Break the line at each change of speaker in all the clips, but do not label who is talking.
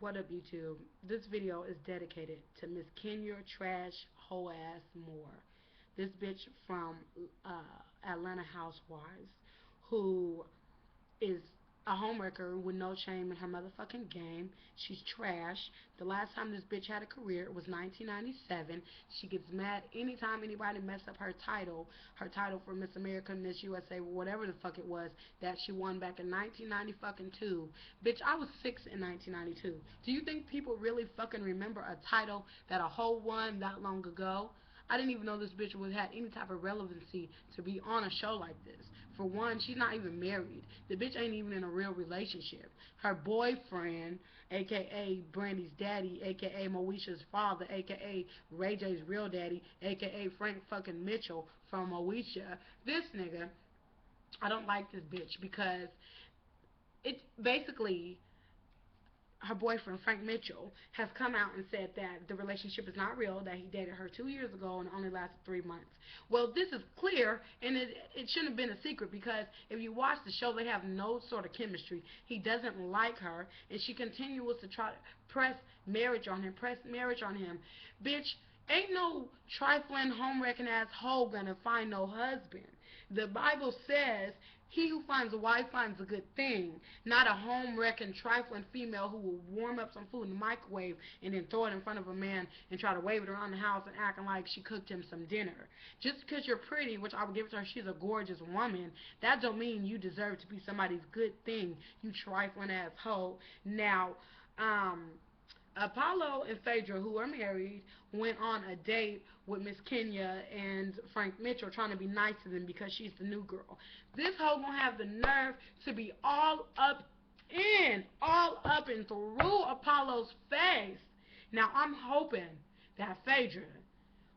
What up, YouTube? This video is dedicated to Miss Kenya Trash Hoe Ass Moore. This bitch from Atlanta Housewives, who is a homewrecker with no shame in her motherfucking game. She's trash. The last time this bitch had a career was 1997. She gets mad anytime anybody mess up her title for Miss America, Miss USA, whatever the fuck it was that she won back in 1992. Bitch, I was 6 in 1992. Do you think people really fucking remember a title that a hoe won that long ago? I didn't even know this bitch would have any type of relevancy to be on a show like this. For one, she's not even married. The bitch ain't even in a real relationship. Her boyfriend, aka Brandy's daddy, aka Moesha's father, aka Ray J's real daddy, aka Frank fucking Mitchell from Moesha, this nigga, I don't like this bitch because it basically her boyfriend Frank Mitchell has come out and said that the relationship is not real, that he dated her 2 years ago and only lasted 3 months. Well, this is clear, and it shouldn't have been a secret because if you watch the show, they have no sort of chemistry. He doesn't like her, and she continues to try to press marriage on him. Bitch, ain't no trifling, home-wrecking ass hoe gonna find no husband. The Bible says he who finds a wife finds a good thing, not a home-wrecking, trifling female who will warm up some food in the microwave and then throw it in front of a man and try to wave it around the house and acting like she cooked him some dinner. Just because you're pretty, which I would give it to her, she's a gorgeous woman, that don't mean you deserve to be somebody's good thing, you trifling ass hoe. Now, Apollo and Phaedra, who are married, went on a date with Miss Kenya and Frank Mitchell, trying to be nice to them because she's the new girl. This hoe gonna have the nerve to be all up and through Apollo's face. Now I'm hoping that Phaedra,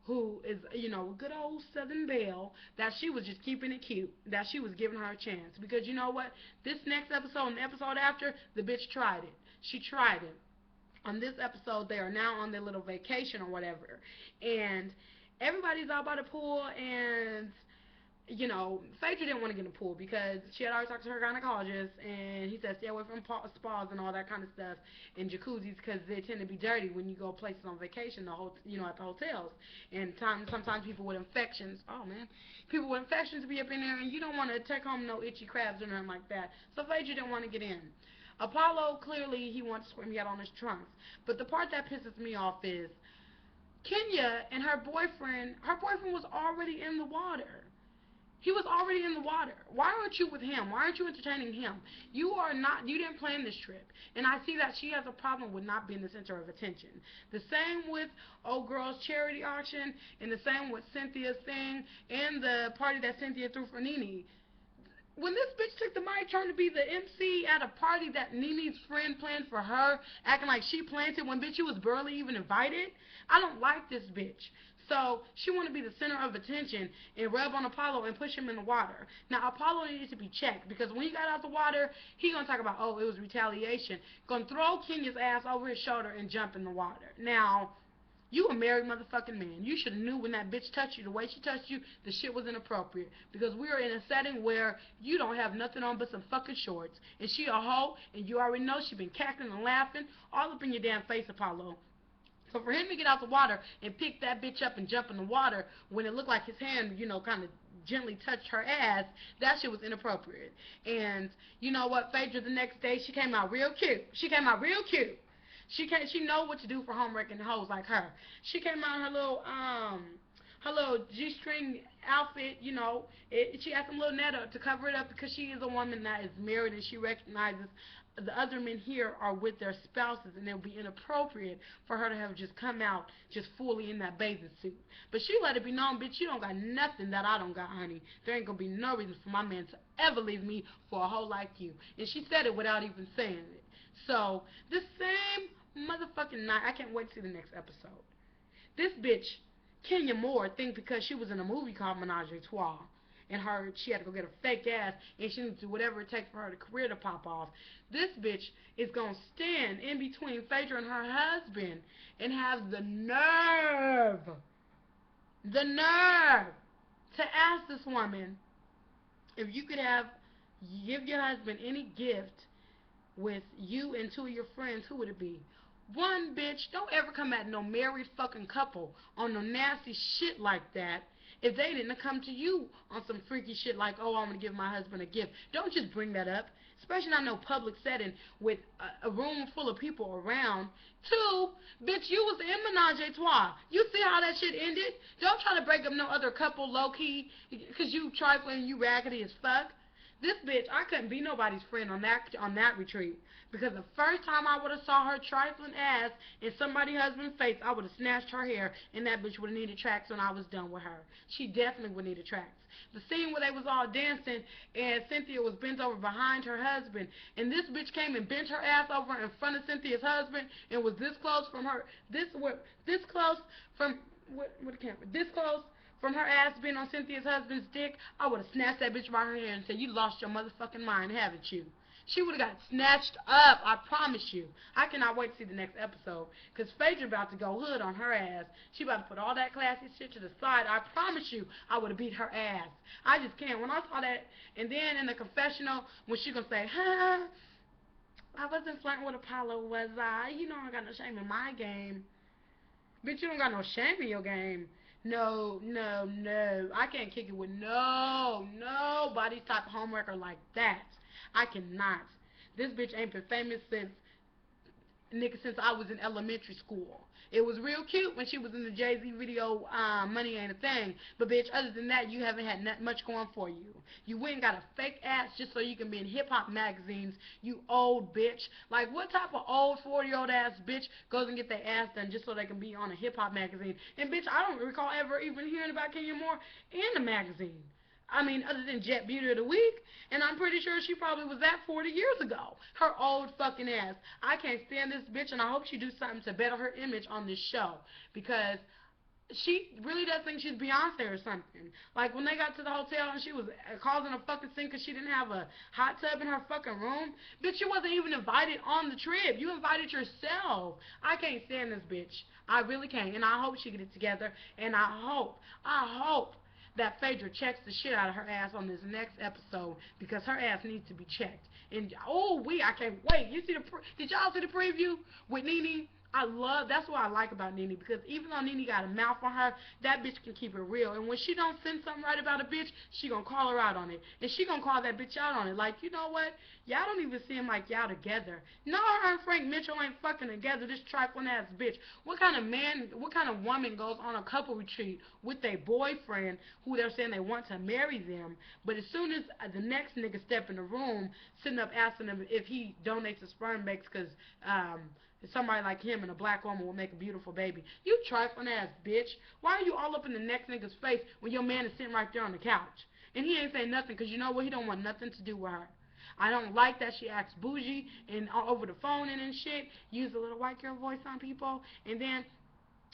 who is, good old Southern Belle, that she was just keeping it cute, that she was giving her a chance. Because you know what? This next episode and the episode after, the bitch tried it. She tried it. On this episode, they are now on their little vacation or whatever, and everybody's out by the pool, and Phaedra didn't want to get in the pool because she had already talked to her gynecologist, and he said stay away from spas and all that kind of stuff, and jacuzzis because they tend to be dirty when you go places on vacation, at the hotels, and sometimes people with infections, people with infections be up in there, and you don't want to take home no itchy crabs or nothing like that, so Phaedra didn't want to get in. Apollo, clearly, he wants to swim yet on his trunks. But the part that pisses me off is Kenya and her boyfriend was already in the water. He was already in the water. Why aren't you with him? Why aren't you entertaining him? You didn't plan this trip. And I see that she has a problem with not being the center of attention. The same with Old Girl's charity auction, and the same with Cynthia's thing, and the party that Cynthia threw for Nene. When this bitch took the mic trying to be the MC at a party that Nene's friend planned for her, acting like she planned it when bitch you was barely even invited, I don't like this bitch. So she want to be the center of attention and rub on Apollo and push him in the water. Now Apollo needed to be checked because when he got out the water, he gonna talk about, oh, it was retaliation. Gonna throw Kenya's ass over his shoulder and jump in the water. Now, you a married motherfucking man. You should have knew when that bitch touched you, the way she touched you, the shit was inappropriate. Because we are in a setting where you don't have nothing on but some fucking shorts. And she a hoe, and you already know she been cackling and laughing all up in your damn face, Apollo. So for him to get out the water and pick that bitch up and jump in the water when it looked like his hand, kind of gently touched her ass, that shit was inappropriate. And you know what, Phaedra, the next day, she came out real cute. She know what to do for home-wrecking hoes like her. She came out in her little G-string outfit, she had some little net up to cover it up because she is a woman that is married and she recognizes the other men here are with their spouses and it would be inappropriate for her to have just come out just fully in that bathing suit. But she let it be known, bitch, you don't got nothing that I don't got, honey. There ain't gonna be no reason for my man to ever leave me for a hoe like you. And she said it without even saying it. So, this same motherfucking night, I can't wait to see the next episode. This bitch, Kenya Moore, think because she was in a movie called Menage a Trois, and she had to go get a fake ass, and she needs to do whatever it takes for her career to pop off. This bitch is gonna stand in between Phaedra and her husband and have the nerve to ask this woman if you could give your husband any gift with you and two of your friends, who would it be? One, bitch, don't ever come at no married fucking couple on no nasty shit like that if they didn't come to you on some freaky shit like, oh, I'm gonna give my husband a gift. Don't just bring that up, especially not no public setting with a room full of people around. Two, bitch, you was in menage a trois. You see how that shit ended? Don't try to break up no other couple low key because you trifling and you raggedy as fuck. This bitch, I couldn't be nobody's friend on that retreat. Because the first time I would have saw her trifling ass in somebody's husband's face, I would have snatched her hair, and that bitch would have needed tracks when I was done with her. She definitely would need tracks. The scene where they was all dancing and Cynthia was bent over behind her husband, and this bitch came and bent her ass over in front of Cynthia's husband and was this close from her, this close from what camera, this close from her ass being on Cynthia's husband's dick. I would have snatched that bitch by her hair and said, you lost your motherfucking mind, haven't you? She would have got snatched up, I promise you. I cannot wait to see the next episode, because Phaedra about to go hood on her ass. She about to put all that classy shit to the side. I promise you, I would have beat her ass. I just can't. When I saw that, and then in the confessional, when she gonna say, I wasn't flirting with Apollo, was I? You know I got no shame in my game. Bitch, you don't got no shame in your game. No, no, no. I can't kick it with nobody's type of homewrecker like that. I cannot. This bitch ain't been famous since I was in elementary school. It was real cute when she was in the Jay-Z video, Money Ain't a Thing. But, bitch, other than that, you haven't had much going for you. You went and got a fake ass just so you can be in hip-hop magazines, you old bitch. Like, what type of old 40-year-old ass bitch goes and get their ass done just so they can be on a hip-hop magazine? And, bitch, I don't recall ever even hearing about Kenya Moore in a magazine. I mean, other than Jet Beauty of the Week, and I'm pretty sure she probably was that 40 years ago. Her old fucking ass. I can't stand this bitch, and I hope she do something to better her image on this show, because she really does think she's Beyonce or something. Like, when they got to the hotel and she was causing a fucking scene because she didn't have a hot tub in her fucking room, bitch, you wasn't even invited on the trip. You invited yourself. I can't stand this bitch. I really can't, and I hope she get it together, and I hope that Phaedra checks the shit out of her ass on this next episode, because her ass needs to be checked. And I can't wait. Did y'all see the preview with Nene? That's what I like about Nene, because even though Nene got a mouth on her, that bitch can keep it real. And when she don't send something right about a bitch, she gonna call her out on it. And she gonna call that bitch out on it. Like, you know what? Y'all don't even seem like y'all together. No, her and Frank Mitchell ain't fucking together, this trifling ass bitch. What kind of woman goes on a couple retreat with their boyfriend who they're saying they want to marry them, but as soon as the next nigga step in the room, sitting up asking him if he donates his sperm banks because somebody like him and a black woman will make a beautiful baby. You trifling ass bitch. Why are you all up in the next nigga's face when your man is sitting right there on the couch? And he ain't saying nothing because you know what? He don't want nothing to do with her. I don't like that she acts bougie and over the phone and shit. Use a little white girl voice on people. And then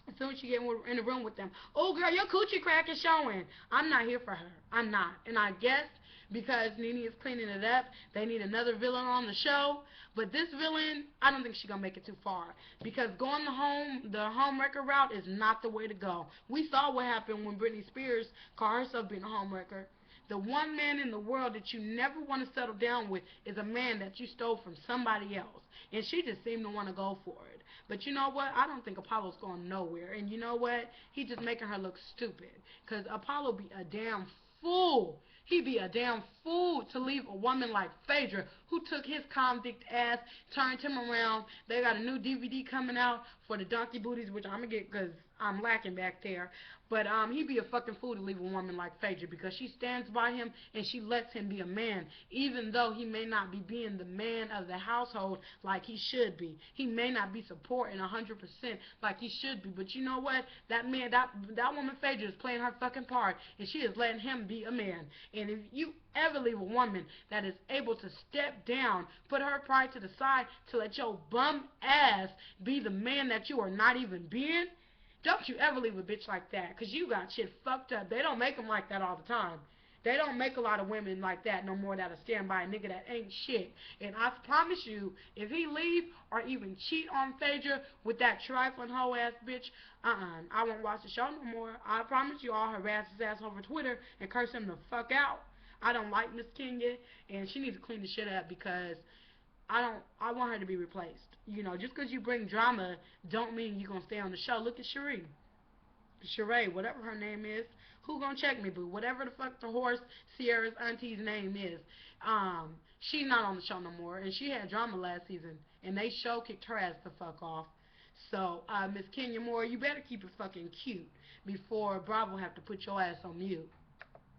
as soon as she get in the room with them, oh girl, your coochie crack is showing. I'm not here for her. I'm not. And I guess because Nene is cleaning it up, they need another villain on the show. But this villain, I don't think she's gonna make it too far, because going the homewrecker route is not the way to go. We saw what happened when Britney Spears called herself being a homewrecker. The one man in the world that you never want to settle down with is a man that you stole from somebody else. And she just seemed to want to go for it. But you know what? I don't think Apollo's going nowhere. And you know what? He's just making her look stupid. Because Apollo be a damn fool. He'd be a damn fool to leave a woman like Phaedra, who took his convict ass, turned him around. They got a new DVD coming out for the donkey booties, which I'm going to get because I'm lacking back there. But he'd be a fucking fool to leave a woman like Phaedra, because she stands by him and she lets him be a man, even though he may not be being the man of the household like he should be. He may not be supporting 100% like he should be. But you know what? That woman Phaedra is playing her fucking part, and she is letting him be a man. And if you ever leave a woman that is able to step down, put her pride to the side to let your bum ass be the man that you are not even being, don't you ever leave a bitch like that, because you got shit fucked up. They don't make them like that all the time. They don't make a lot of women like that no more that'll stand by a nigga that ain't shit. And I promise you, if he leave or even cheat on Phaedra with that trifling hoe ass bitch, I won't watch the show no more. I promise you, I'll harass his ass over Twitter and curse him the fuck out. I don't like Miss Kenya, and she needs to clean the shit up, because I want her to be replaced. You know, just because you bring drama don't mean you're going to stay on the show. Look at Sheree, whatever her name is. Who gonna check me, boo? Whatever the fuck the horse Sierra's auntie's name is. She's not on the show no more, and she had drama last season, and they show kicked her ass the fuck off. So, Miss Kenya Moore, you better keep it fucking cute before Bravo have to put your ass on mute.